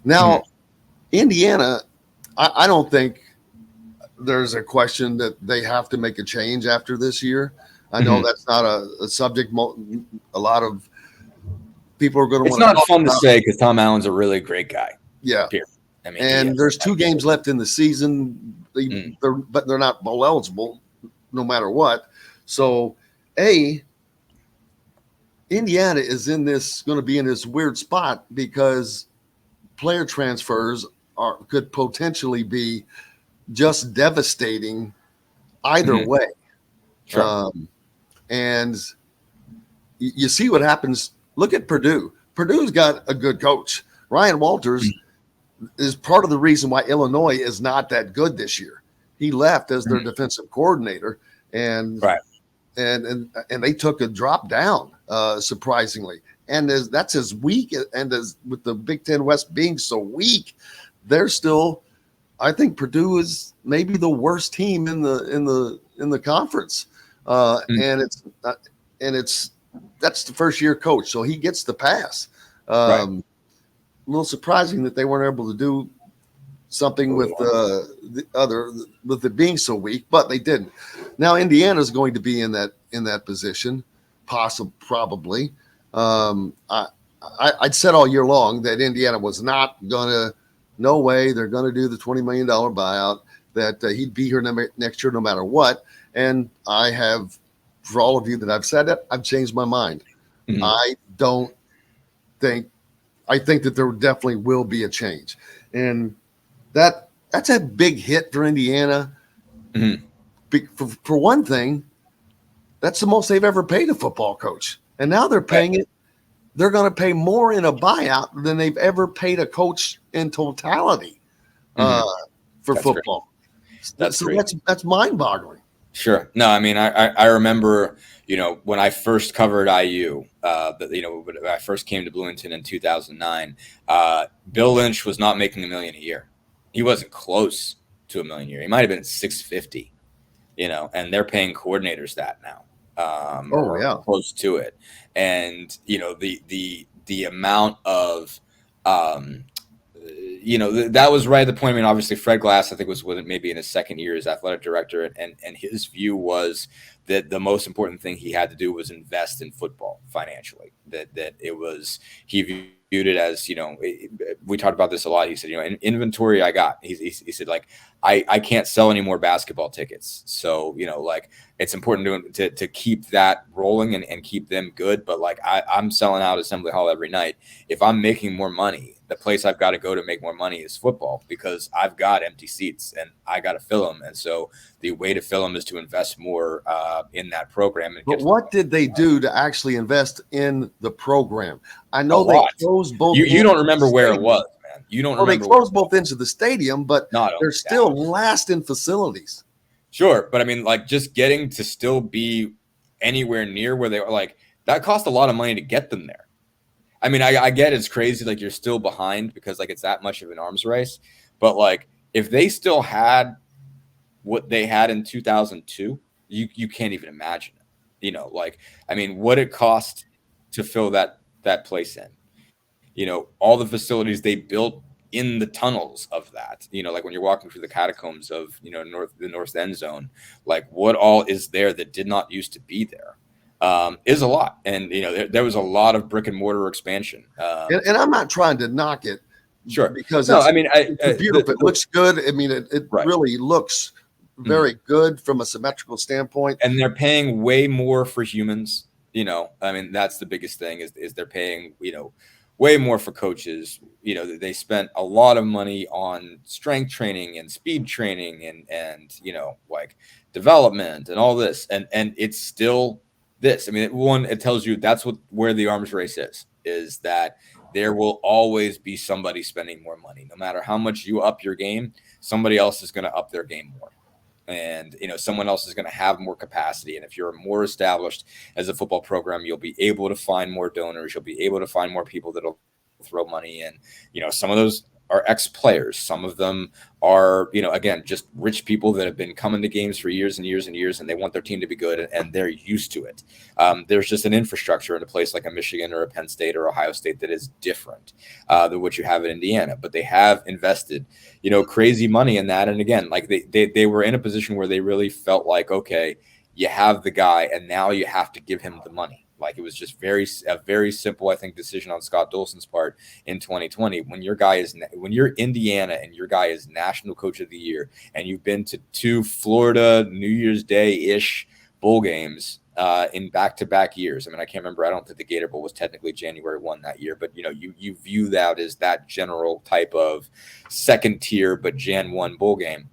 Now, Indiana, I don't think there's a question that they have to make a change after this year. I know that's not a subject a lot of people are going to It's want to not talk fun to about. say because Tom Allen's a really great guy. Yeah. Period. I mean, And there's 2 games left in the season, but they're not bowl eligible no matter what. So, Indiana is going to be in this weird spot because player transfers could potentially be just devastating either way. Sure. And you see what happens. Look at Purdue. Purdue's got a good coach. Ryan Walters is part of the reason why Illinois is not that good this year. He left as their defensive coordinator, and they took a drop down, surprisingly. And that's as weak, and as with the Big Ten West being so weak, they're still. I think Purdue is maybe the worst team in the conference, and it's that's the first year coach, so he gets the pass. A little surprising that they weren't able to do something with with it being so weak, but they didn't. Now Indiana's going to be in that position, probably. I'd said all year long that Indiana was not gonna. No way, they're going to do the $20 million buyout. That he'd be here next year no matter what. And I have, for all of you that I've said it, I've changed my mind. I don't think. I think that there definitely will be a change, and that's a big hit for Indiana. For one thing, that's the most they've ever paid a football coach, and now they're paying it. They're going to pay more in a buyout than they've ever paid a coach in totality for that's football. That's mind-boggling. Sure. No, I mean, I remember, when I first covered IU, when I first came to Bloomington in 2009, Bill Lynch was not making $1 million a year. He wasn't close to $1 million a year. He might have been 650, and they're paying coordinators that now. Close to it. And, the amount of, that was right at the point. I mean, obviously Fred Glass, I think was maybe in his second year as athletic director. And his view was that the most important thing he had to do was invest in football financially, that it was, he viewed it as, we talked about this a lot. He said, in inventory I got, he said, like, I can't sell any more basketball tickets. So, it's important to keep that rolling and keep them good. But like, I'm selling out Assembly Hall every night. If I'm making more money, the place I've got to go to make more money is football, because I've got empty seats and I got to fill them. And so the way to fill them is to invest more in that program. But what did they do to actually invest in the program? I know they closed both. You don't remember where it was, man. You don't remember. They closed both ends of the stadium, but they're still last in facilities. Sure. But I mean, like, just getting to still be anywhere near where they were, like, that cost a lot of money to get them there. I mean, I get it's crazy, like, you're still behind because, like, it's that much of an arms race. But, like, if they still had what they had in 2002, you can't even imagine it. Like, I mean, what it cost to fill that place in. All the facilities they built in the tunnels of that, like when you're walking through the catacombs of, the north end zone, like what all is there that did not used to be there. Is a lot. And, there was a lot of brick and mortar expansion. And I'm not trying to knock it. Sure. Because it's beautiful. It looks good. I mean, it really looks very good from a symmetrical standpoint. And they're paying way more for humans. I mean, that's the biggest thing is they're paying, way more for coaches. They spent a lot of money on strength training and speed training and like development and all this. And it's still this. I mean, it tells you that's where the arms race is that there will always be somebody spending more money. No matter how much you up your game, somebody else is going to up their game more. And, someone else is going to have more capacity. And if you're more established as a football program, you'll be able to find more donors. You'll be able to find more people that'll throw money in. Some of those are ex-players. Some of them are, again, just rich people that have been coming to games for years and years and years, and they want their team to be good, and they're used to it. There's just an infrastructure in a place like a Michigan or a Penn State or Ohio State that is different than what you have in Indiana. But they have invested, crazy money in that. And again, like they were in a position where they really felt like, okay, you have the guy, and now you have to give him the money. Like it was just a very simple, I think, decision on Scott Dolson's part in 2020. When you're Indiana and your guy is National Coach of the Year, and you've been to 2 Florida New Year's Day-ish bowl games in back-to-back years. I mean, I can't remember. I don't think the Gator Bowl was technically January 1 that year, but you view that as that general type of second tier, but Jan 1 bowl game.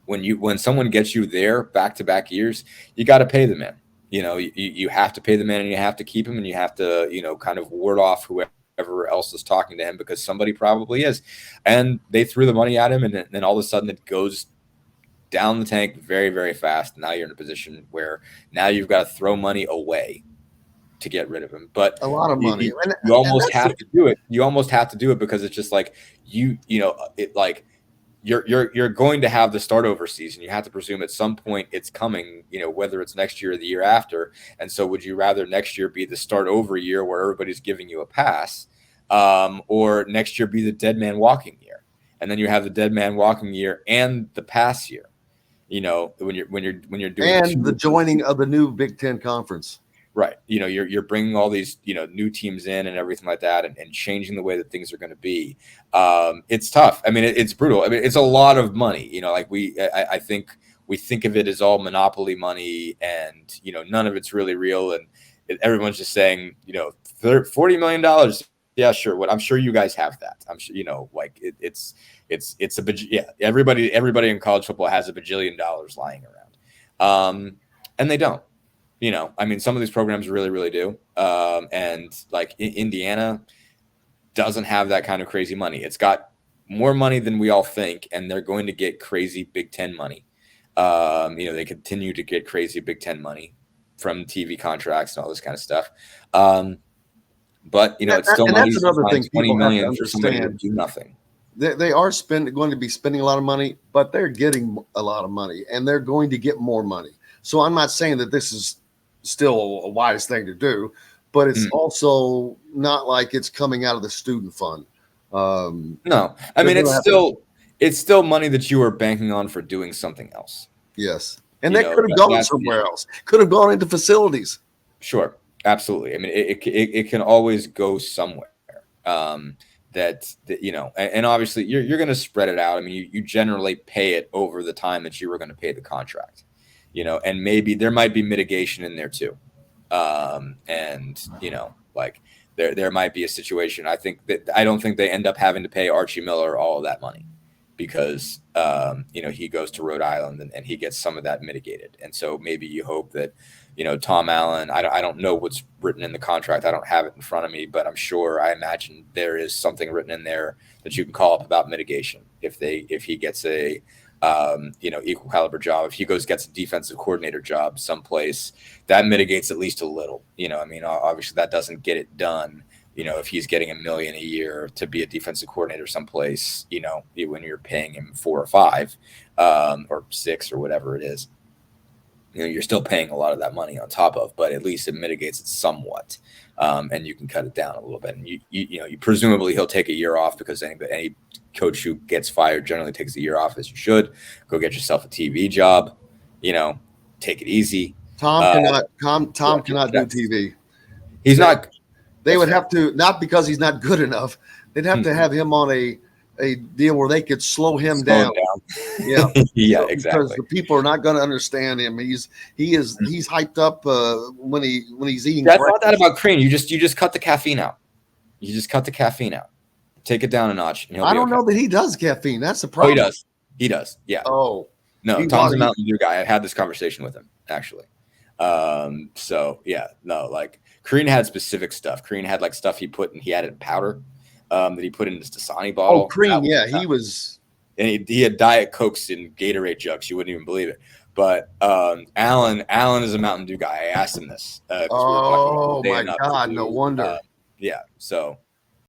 When someone gets you there back-to-back years, you got to pay the man. You have to pay the man, and you have to keep him, and you have to, kind of ward off whoever else is talking to him, because somebody probably is. And they threw the money at him, and then all of a sudden it goes down the tank very, very fast. Now you're in a position where now you've got to throw money away to get rid of him. But a lot of money. You almost have to do it. You almost have to do it because it's just like you're going to have the start over season. You have to presume at some point it's coming, whether it's next year or the year after. And so would you rather next year be the start over year where everybody's giving you a pass, or next year be the dead man walking year? And then you have the dead man walking year and the pass year, when you're doing and the joining of the new Big Ten conference. Right. You're bringing all these, new teams in and everything like that, and changing the way that things are going to be. It's tough. I mean, it's brutal. I mean, it's a lot of money, I think we think of it as all monopoly money, and, none of it's really real. And everyone's just saying, $40 million. Yeah, sure. What I'm sure you guys have that. I'm sure, it's everybody in college football has a bajillion dollars lying around. And they don't. I mean, some of these programs really, really do. And like Indiana doesn't have that kind of crazy money. It's got more money than we all think, and they're going to get crazy Big Ten money. They continue to get crazy Big Ten money from TV contracts and all this kind of stuff. But it's still money. That's another thing. $20 million for somebody to do nothing. They are going to be spending a lot of money, but they're getting a lot of money, and they're going to get more money. So I'm not saying that this is still a wise thing to do, but it's also not like it's coming out of the student fund. No, I mean, it's still money that you are banking on for doing something else. Yes. And that could have gone somewhere else. Could have gone into facilities. Sure. Absolutely. I mean, it can always go somewhere. That and obviously you're going to spread it out. I mean, you generally pay it over the time that you were going to pay the contract. And maybe there might be mitigation in there too. There might be a situation. I don't think they end up having to pay Archie Miller all of that money, because, he goes to Rhode Island and he gets some of that mitigated. And so maybe you hope that, Tom Allen, I don't know what's written in the contract. I don't have it in front of me, but I imagine there is something written in there that you can call up about mitigation. If he gets a, equal caliber job, if he gets a defensive coordinator job someplace, that mitigates at least a little. Obviously that doesn't get it done. If he's getting $1 million a year to be a defensive coordinator someplace, when you're paying him 4 or 5 or 6 or whatever it is, you're still paying a lot of that money on top of, but at least it mitigates it somewhat. And you can cut it down a little bit. And you presumably he'll take a year off, because any coach who gets fired generally takes a year off, as you should. Go get yourself a TV job, take it easy. Tom cannot do TV. He's not. They would have to, not because he's not good enough. They'd have to have him on a deal where they could slow him down. Yeah. Yeah, exactly. Because the people are not going to understand him. He's hyped up when he's eating. I thought that about Crean. You just cut the caffeine out. You just cut the caffeine out. Take it down a notch. And I don't know that he does caffeine. That's the problem. Oh, he does. Yeah. Oh. No, Tom's a Mountain Dew guy. I had this conversation with him, actually. So yeah, no, like Crean had specific stuff. Crean had like stuff he had in powder that he put in his Dasani bottle. Oh, Crean, yeah, he was. And he had Diet Cokes in Gatorade jugs. You wouldn't even believe it. But Alan is a Mountain Dew guy. I asked him this. Oh, my God, no wonder. Yeah, so